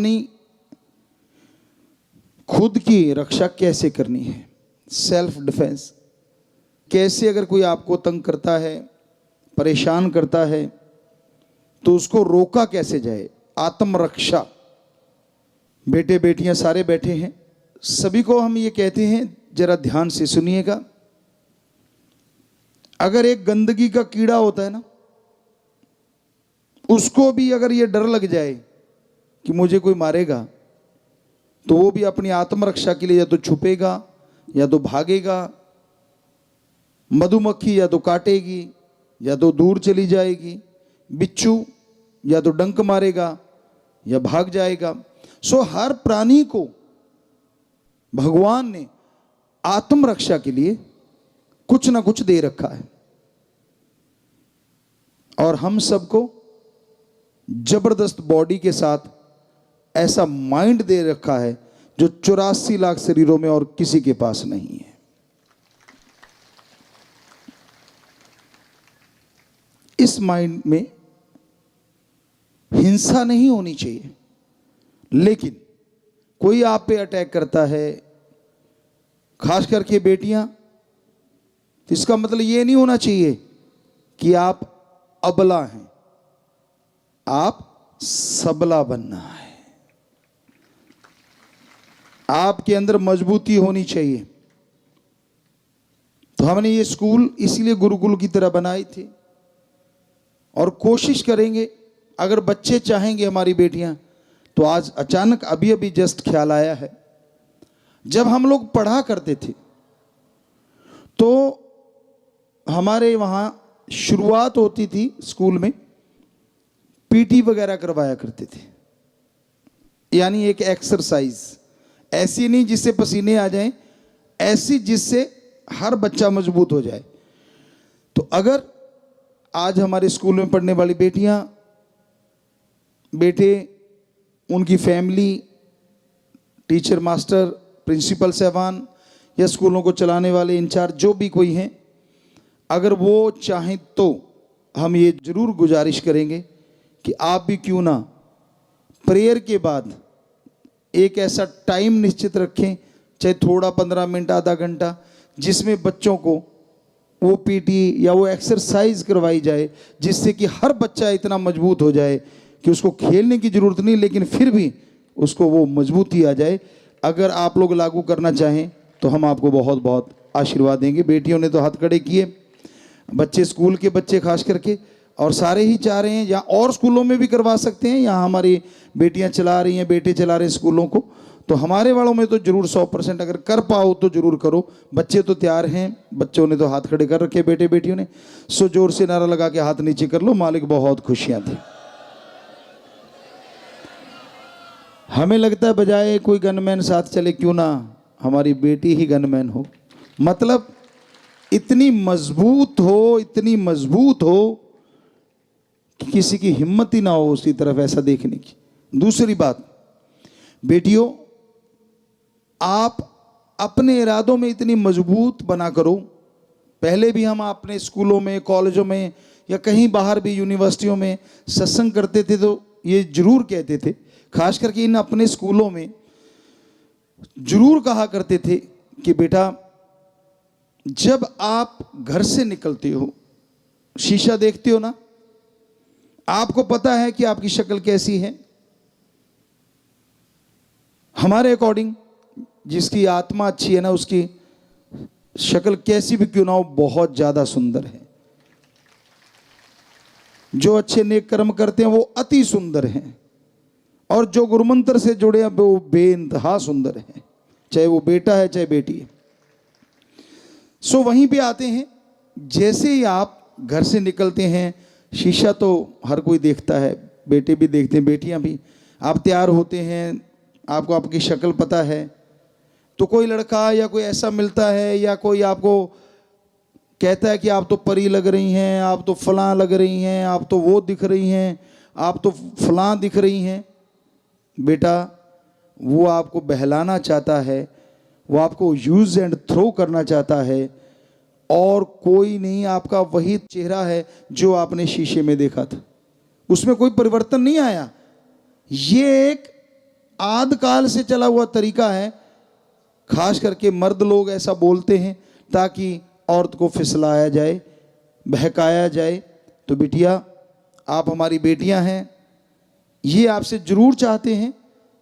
अपनी खुद की रक्षा कैसे करनी है, सेल्फ डिफेंस कैसे, अगर कोई आपको तंग करता है, परेशान करता है, तो उसको रोका कैसे जाए, आत्मरक्षा। बेटे बेटियां सारे बैठे हैं, सभी को हम ये कहते हैं, जरा ध्यान से सुनिएगा। अगर एक गंदगी का कीड़ा होता है ना, उसको भी अगर ये डर लग जाए कि मुझे कोई मारेगा, तो वो भी अपनी आत्मरक्षा के लिए या तो छुपेगा या तो भागेगा। मधुमक्खी या तो काटेगी या तो दूर चली जाएगी, बिच्छू या तो डंक मारेगा या भाग जाएगा। सो हर प्राणी को भगवान ने आत्मरक्षा के लिए कुछ ना कुछ दे रखा है, और हम सबको जबरदस्त बॉडी के साथ ऐसा माइंड दे रखा है जो 84 लाख शरीरों में और किसी के पास नहीं है। इस माइंड में हिंसा नहीं होनी चाहिए, लेकिन कोई आप पे अटैक करता है, खास करके बेटियां, तो इसका मतलब ये नहीं होना चाहिए कि आप अबला हैं, आप सबला बनना है। आपके अंदर मजबूती होनी चाहिए। तो हमने ये स्कूल इसीलिए गुरुकुल की तरह बनाए थे, और कोशिश करेंगे, अगर बच्चे चाहेंगे, हमारी बेटियां, तो आज अचानक अभी अभी जस्ट ख्याल आया है, जब हम लोग पढ़ा करते थे तो हमारे वहाँ शुरुआत होती थी स्कूल में, पीटी वगैरह करवाया करते थे, यानी एक एक्सरसाइज, ऐसी नहीं जिससे पसीने आ जाएं, ऐसी जिससे हर बच्चा मजबूत हो जाए। तो अगर आज हमारे स्कूल में पढ़ने वाली बेटियां, बेटे, उनकी फैमिली, टीचर, मास्टर, प्रिंसिपल साहबान या स्कूलों को चलाने वाले इंचार्ज जो भी कोई हैं, अगर वो चाहें तो हम ये जरूर गुजारिश करेंगे कि आप भी क्यों ना प्रेयर के बाद एक ऐसा टाइम निश्चित रखें, चाहे थोड़ा 15 मिनट, आधा घंटा, जिसमें बच्चों को वो पीटी या वो एक्सरसाइज करवाई जाए, जिससे कि हर बच्चा इतना मजबूत हो जाए कि उसको खेलने की जरूरत नहीं, लेकिन फिर भी उसको वो मजबूती आ जाए। अगर आप लोग लागू करना चाहें तो हम आपको बहुत बहुत आशीर्वाद देंगे। बेटियों ने तो हाथ खड़े किए, बच्चे, स्कूल के बच्चे खास करके, और सारे ही चाह रहे हैं, या और स्कूलों में भी करवा सकते हैं, यहाँ हमारी बेटियां चला रही हैं, बेटे चला रहे हैं स्कूलों को, तो हमारे वालों में तो जरूर 100% अगर कर पाओ तो जरूर करो। बच्चे तो तैयार हैं, बच्चों ने तो हाथ खड़े कर रखे, बेटे बेटियों ने। सो जोर से नारा लगा के हाथ नीचे कर लो, मालिक बहुत खुशियां थी। हमें लगता है बजाय कोई गनमैन साथ चले, क्यों ना हमारी बेटी ही गनमैन हो, मतलब इतनी मजबूत हो, इतनी मजबूत हो कि किसी की हिम्मत ही ना हो उसकी तरफ ऐसा देखने की। दूसरी बात, बेटियों, आप अपने इरादों में इतनी मजबूत बना करो। पहले भी हम अपने स्कूलों में, कॉलेजों में या कहीं बाहर भी यूनिवर्सिटियों में सत्संग करते थे तो ये जरूर कहते थे, खास करके इन अपने स्कूलों में जरूर कहा करते थे कि बेटा, जब आप घर से निकलते हो, शीशा देखते हो ना, आपको पता है कि आपकी शक्ल कैसी है। हमारे अकॉर्डिंग जिसकी आत्मा अच्छी है ना, उसकी शक्ल कैसी भी क्यों ना हो, बहुत ज्यादा सुंदर है। जो अच्छे नेक कर्म करते हैं वो अति सुंदर हैं, और जो गुरुमंत्र से जुड़े हैं वो बेइंतहा सुंदर है, चाहे वो बेटा है चाहे बेटी है। सो वहीं पे आते हैं, जैसे ही आप घर से निकलते हैं, शीशा तो हर कोई देखता है, बेटे भी देखते हैं, बेटियां भी। आप तैयार होते हैं, आपको आपकी शक्ल पता है, तो कोई लड़का या कोई ऐसा मिलता है, या कोई आपको कहता है कि आप तो परी लग रही हैं, आप तो फलां लग रही हैं, आप तो वो दिख रही हैं, आप तो फलां दिख रही हैं। बेटा, वो आपको बहलाना चाहता है, वो आपको यूज एंड थ्रो करना चाहता है, और कोई नहीं, आपका वही चेहरा है जो आपने शीशे में देखा था, उसमें कोई परिवर्तन नहीं आया। ये एक आदिकाल से चला हुआ तरीका है, खास करके मर्द लोग ऐसा बोलते हैं ताकि औरत को फिसलाया जाए, बहकाया जाए। तो बिटिया, आप हमारी बेटियां हैं, ये आपसे जरूर चाहते हैं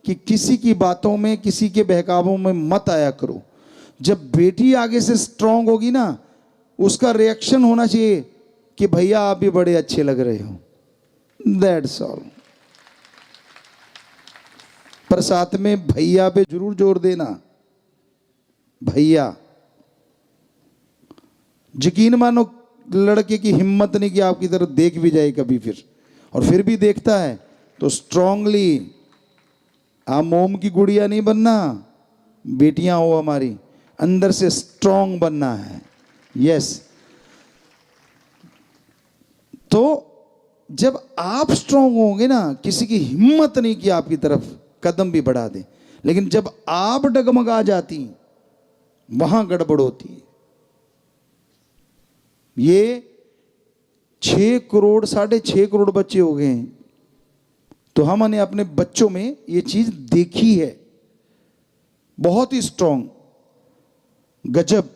कि किसी की बातों में, किसी के बहकावों में मत आया करो। जब बेटी आगे से स्ट्रांग होगी ना, उसका रिएक्शन होना चाहिए कि भैया आप भी बड़े अच्छे लग रहे हो, दैट्स ऑल। पर साथ में भैया पे जरूर जोर देना, भैया। यकीन मानो लड़के की हिम्मत नहीं कि आपकी तरफ देख भी जाए कभी, और फिर भी देखता है तो स्ट्रांगली, आप मोम की गुड़िया नहीं बनना, बेटियां हो हमारी, अंदर से स्ट्रांग बनना है। यस। तो जब आप स्ट्रांग होंगे ना, किसी की हिम्मत नहीं कि आपकी तरफ कदम भी बढ़ा दे। लेकिन जब आप डगमगा जाती, वहां गड़बड़ होती है। ये 6 करोड़ 6.5 करोड़ बच्चे हो गए हैं, तो हमने अपने बच्चों में ये चीज देखी है, बहुत ही स्ट्रांग, गजब।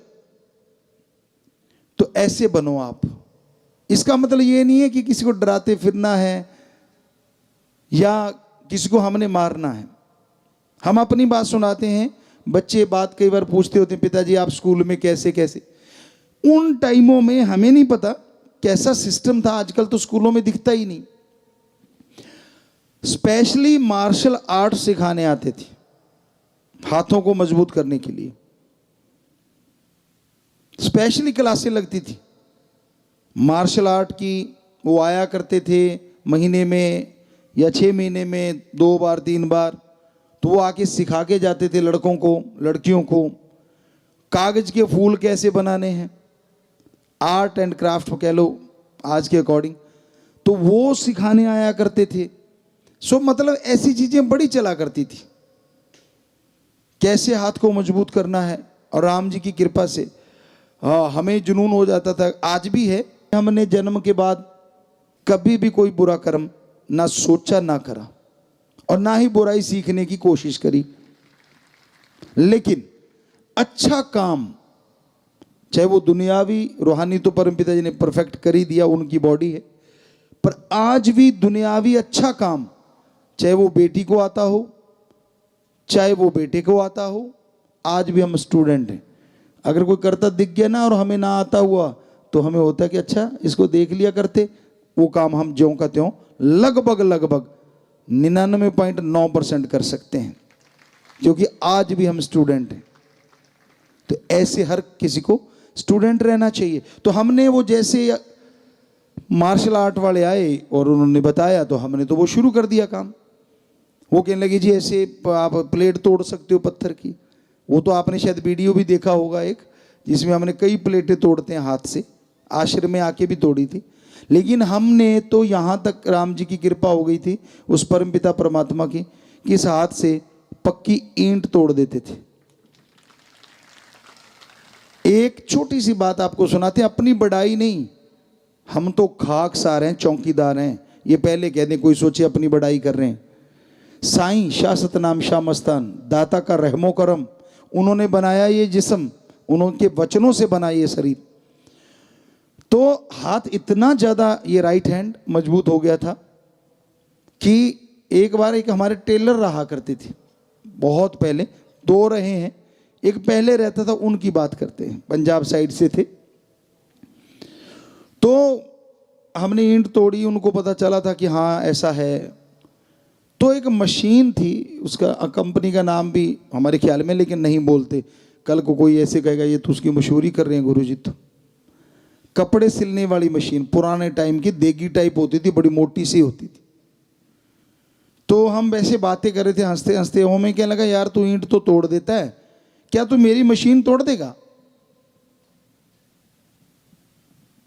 तो ऐसे बनो आप। इसका मतलब ये नहीं है कि किसी को डराते फिरना है या किसी को हमने मारना है। हम अपनी बात सुनाते हैं, बच्चे बात कई बार पूछते होते हैं, पिताजी आप स्कूल में कैसे कैसे। उन टाइमों में हमें नहीं पता कैसा सिस्टम था, आजकल तो स्कूलों में दिखता ही नहीं। स्पेशली मार्शल आर्ट सिखाने आते थे, हाथों को मजबूत करने के लिए स्पेशली क्लासें लगती थी मार्शल आर्ट की। वो आया करते थे महीने में या 6 महीने में 2 बार 3 बार। तो वो आके सिखा के जाते थे लड़कों को, लड़कियों को, कागज के फूल कैसे बनाने हैं, आर्ट एंड क्राफ्ट कह लो आज के अकॉर्डिंग। तो वो सिखाने आया करते थे। सो मतलब ऐसी चीजें बड़ी चला करती थी, कैसे हाथ को मजबूत करना है। और राम जी की कृपा से हमें जुनून हो जाता था, आज भी है। हमने जन्म के बाद कभी भी कोई बुरा कर्म ना सोचा ना करा, और ना ही बुराई सीखने की कोशिश करी। लेकिन अच्छा काम, चाहे वो दुनियावी रूहानी, तो परमपिता जी ने परफेक्ट कर ही दिया, उनकी बॉडी है। पर आज भी दुनियावी अच्छा काम, चाहे वो बेटी को आता हो, चाहे वो बेटे को आता हो, आज भी हम स्टूडेंट हैं। अगर कोई करता दिख गया ना और हमें ना आता हुआ, तो हमें होता कि अच्छा इसको देख लिया करते, वो काम हम ज्यों का त्यों लगभग 99.9% कर सकते हैं, क्योंकि आज भी हम स्टूडेंट हैं। तो ऐसे हर किसी को स्टूडेंट रहना चाहिए। तो हमने वो जैसे मार्शल आर्ट वाले आए और उन्होंने बताया, तो हमने तो वो शुरू कर दिया काम। वो कहने लगे जी ऐसे आप प्लेट तोड़ सकते हो पत्थर की। वो तो आपने शायद वीडियो भी देखा होगा एक, जिसमें हमने कई प्लेटें तोड़ते हैं हाथ से, आश्रम में आके भी तोड़ी थी। लेकिन हमने तो यहाँ तक राम जी की कृपा हो गई थी, उस परमपिता परमात्मा की, कि इस हाथ से पक्की ईंट तोड़ देते थे। एक छोटी सी बात आपको सुनाते हैं, अपनी बड़ाई नहीं, हम तो खाकसार हैं, चौकीदार हैं। ये पहले कह दें, कोई सोचे अपनी बड़ाई कर रहे हैं। साईं शाह सतनाम शाह मस्तान, दाता का रहमो करम, उन्होंने बनाया ये जिस्म, उनके वचनों से बना ये शरीर। तो हाथ इतना ज्यादा, ये राइट हैंड मजबूत हो गया था कि एक बार एक हमारे टेलर रहा करते थे, बहुत पहले, 2 रहे हैं, एक पहले रहता था, उनकी बात करते हैं, पंजाब साइड से थे। तो हमने ईंट तोड़ी, उनको पता चला था कि हाँ ऐसा है। तो एक मशीन थी, उसका कंपनी का नाम भी हमारे ख्याल में, लेकिन नहीं बोलते, कल को कोई ऐसे कहेगा ये तो उसकी मशहूरी कर रहे हैं गुरुजी। तो कपड़े सिलने वाली मशीन, पुराने टाइम की, देगी टाइप होती थी, बड़ी मोटी सी होती थी। तो हम वैसे बातें कर रहे थे हंसते हंसते, हमें क्या लगा यार तू ईंट तो तोड़ देता है, क्या तू मेरी मशीन तोड़ देगा।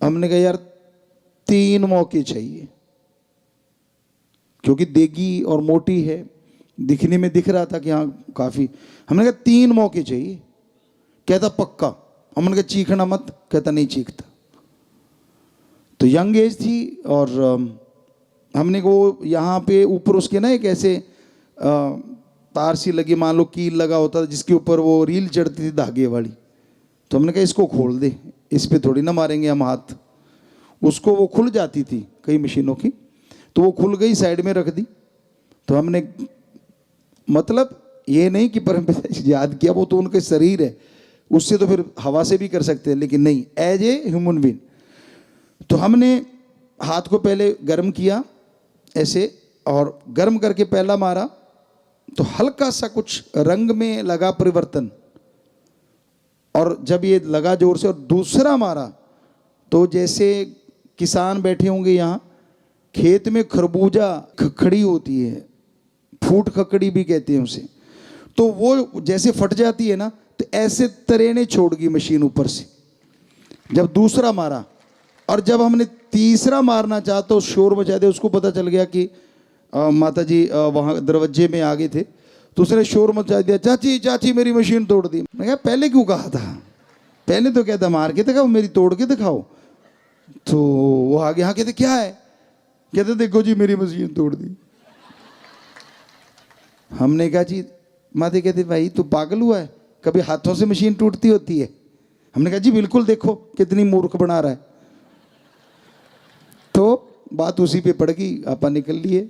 हमने कहा यार 3 मौके चाहिए, क्योंकि देगी और मोटी है, दिखने में दिख रहा था कि हाँ काफी। हमने कहा 3 मौके चाहिए। कहता पक्का। हमने कहा चीखना मत, कहता नहीं चीखता। तो यंग एज थी, और हमने वो यहाँ पे ऊपर उसके ना एक ऐसे तार सी लगी, मान लो कील लगा होता था जिसके ऊपर वो रील चढ़ती थी धागे वाली, तो हमने कहा इसको खोल दे, इस पे थोड़ी ना मारेंगे हम हाथ। उसको वो खुल जाती थी कई मशीनों की, तो वो खुल गई, साइड में रख दी। तो हमने मतलब ये नहीं कि परमपिता जी याद किया, वो तो उनके शरीर है, उससे तो फिर हवा से भी कर सकते हैं, लेकिन नहीं, एज ए ह्यूमन बीइंग। तो हमने हाथ को पहले गर्म किया ऐसे, और गर्म करके पहला मारा तो हल्का सा कुछ रंग में लगा परिवर्तन, और जब ये लगा जोर से और दूसरा मारा तो जैसे किसान बैठे होंगे यहाँ, खेत में खरबूजा खखड़ी होती है, फूट खकड़ी भी कहते हैं उसे, तो वो जैसे फट जाती है ना, तो ऐसे तरेने छोड़ गई मशीन ऊपर से जब दूसरा मारा। और जब हमने तीसरा मारना चाहा तो शोर मचा दिया, उसको पता चल गया कि माता जी वहाँ दरवाजे में आ गए थे, तो उसने शोर मचा दिया, चाची चाची मेरी मशीन तोड़ दी। मैं कहा पहले क्यों कहा था, पहले तो कहता मार के दिखाओ, मेरी तोड़ के दिखाओ। तो वो आगे हाँ, कहते क्या है, कहते देखो जी मेरी मशीन तोड़ दी। हमने कहा जी, माता कहते भाई तू पागल हुआ है, कभी हाथों से मशीन टूटती होती है? हमने कहा जी बिल्कुल, देखो कितनी मूर्ख बना रहा है। तो बात उसी पे पड़ गई, आपा निकल लिए।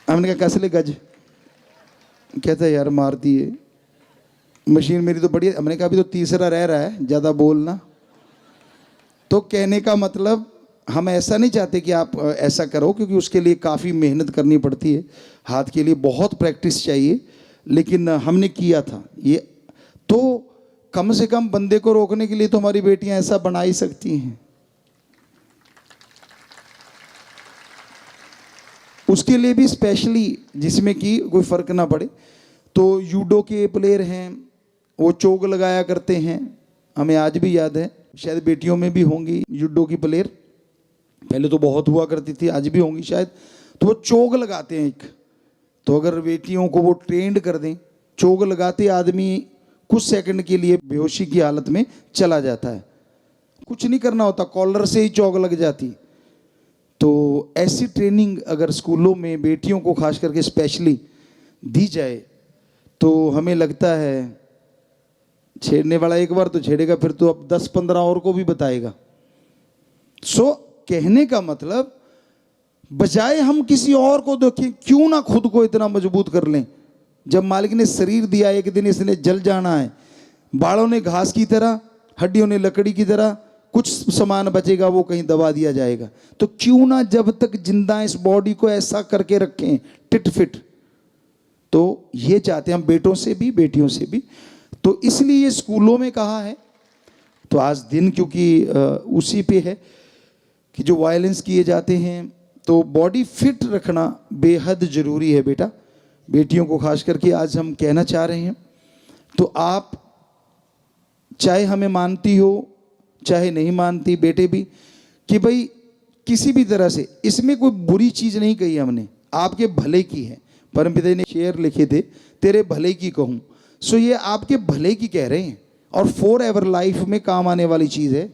हमने कहा कसले गज, कहता है यार मार दिए, मशीन मेरी तो बढ़िया। हमने कहा अभी तो तीसरा रह रहा है, ज़्यादा बोलना। तो कहने का मतलब हम ऐसा नहीं चाहते कि आप ऐसा करो, क्योंकि उसके लिए काफ़ी मेहनत करनी पड़ती है, हाथ के लिए बहुत प्रैक्टिस चाहिए, लेकिन हमने किया था ये। तो कम से कम बंदे को रोकने के लिए तो हमारी बेटियां ऐसा बना ही सकती हैं। उसके लिए भी स्पेशली, जिसमें कि कोई फर्क ना पड़े, तो यूडो के प्लेयर हैं, वो चोग लगाया करते हैं, हमें आज भी याद है, शायद बेटियों में भी होंगी यूडो की प्लेयर, पहले तो बहुत हुआ करती थी, आज भी होंगी शायद। तो वो चोग लगाते हैं एक, तो अगर बेटियों को वो ट्रेंड कर दें, चोग लगाते आदमी कुछ सेकंड के लिए बेहोशी की हालत में चला जाता है, कुछ नहीं करना होता, कॉलर से ही चोग लग जाती। तो ऐसी ट्रेनिंग अगर स्कूलों में बेटियों को खास करके स्पेशली दी जाए, तो हमें लगता है छेड़ने वाला एक बार तो छेड़ेगा, फिर तो अब 10-15 और को भी बताएगा। सो कहने का मतलब, बजाय हम किसी और को देखें, क्यों ना खुद को इतना मजबूत कर लें। जब मालिक ने शरीर दिया, एक दिन इसने जल जाना है, बालों ने घास की तरह, हड्डियों ने लकड़ी की तरह, कुछ सामान बचेगा वो कहीं दबा दिया जाएगा। तो क्यों ना जब तक जिंदा इस बॉडी को ऐसा करके रखें टिट फिट। तो ये चाहते हैं हम बेटों से भी बेटियों से भी। तो इसलिए ये स्कूलों में कहा है। तो आज दिन क्योंकि उसी पे है कि जो वायलेंस किए जाते हैं, तो बॉडी फिट रखना बेहद ज़रूरी है बेटा, बेटियों को खास करके आज हम कहना चाह रहे हैं। तो आप चाहे हमें मानती हो चाहे नहीं मानती, बेटे भी, कि भाई किसी भी तरह से इसमें कोई बुरी चीज़ नहीं कही हमने, आपके भले की है। परमपिता ने शेर लिखे थे, तेरे भले की कहूँ। सो ये आपके भले की कह रहे हैं, और फॉर एवर लाइफ में काम आने वाली चीज़ है।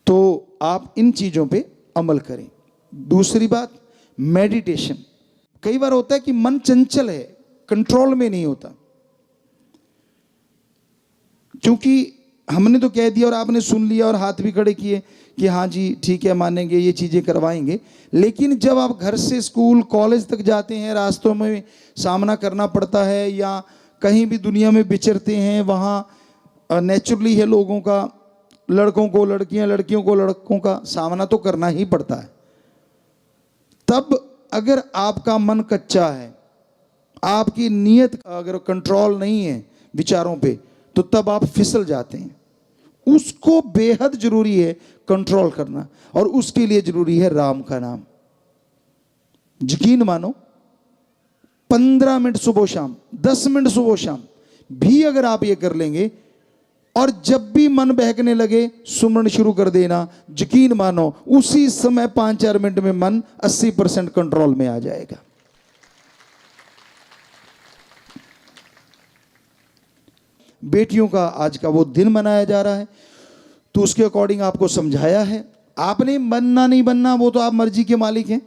तो आप इन चीज़ों पे अमल करें। दूसरी बात, मेडिटेशन। कई बार होता है कि मन चंचल है, कंट्रोल में नहीं होता, क्योंकि हमने तो कह दिया और आपने सुन लिया और हाथ भी खड़े किए कि हाँ जी ठीक है, मानेंगे, ये चीज़ें करवाएंगे। लेकिन जब आप घर से स्कूल कॉलेज तक जाते हैं, रास्तों में सामना करना पड़ता है, या कहीं भी दुनिया में विचरते हैं, वहाँ नेचुरली है लोगों का, लड़कों को लड़कियां, लड़कियों को लड़कों का सामना तो करना ही पड़ता है। तब अगर आपका मन कच्चा है, आपकी नीयत अगर कंट्रोल नहीं है विचारों पे, तो तब आप फिसल जाते हैं। उसको बेहद जरूरी है कंट्रोल करना, और उसके लिए जरूरी है राम का नाम। यकीन मानो, 15 मिनट सुबह शाम, 10 मिनट सुबह शाम भी अगर आप ये कर लेंगे, और जब भी मन बहकने लगे सुमरन शुरू कर देना, यकीन मानो उसी समय 5-4 मिनट में मन 80% कंट्रोल में आ जाएगा। बेटियों का आज का वो दिन मनाया जा रहा है, तो उसके अकॉर्डिंग आपको समझाया है। आपने बनना नहीं बनना वो तो आप मर्जी के मालिक हैं,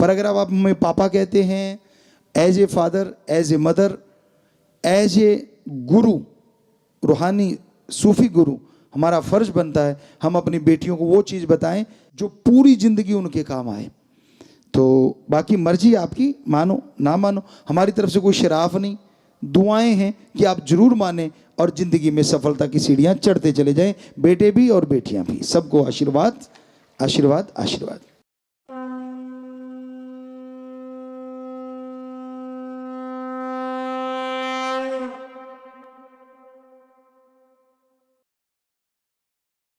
पर अगर आप हमें पापा कहते हैं, as a father, as a mother, as a guru, रूहानी सूफी गुरु, हमारा फर्ज बनता है हम अपनी बेटियों को वो चीज़ बताएं जो पूरी ज़िंदगी उनके काम आए। तो बाकी मर्जी आपकी, मानो ना मानो, हमारी तरफ से कोई शराफ नहीं, दुआएं हैं कि आप जरूर माने और ज़िंदगी में सफलता की सीढ़ियां चढ़ते चले जाएं, बेटे भी और बेटियां भी। सबको आशीर्वाद, आशीर्वाद, आशीर्वाद।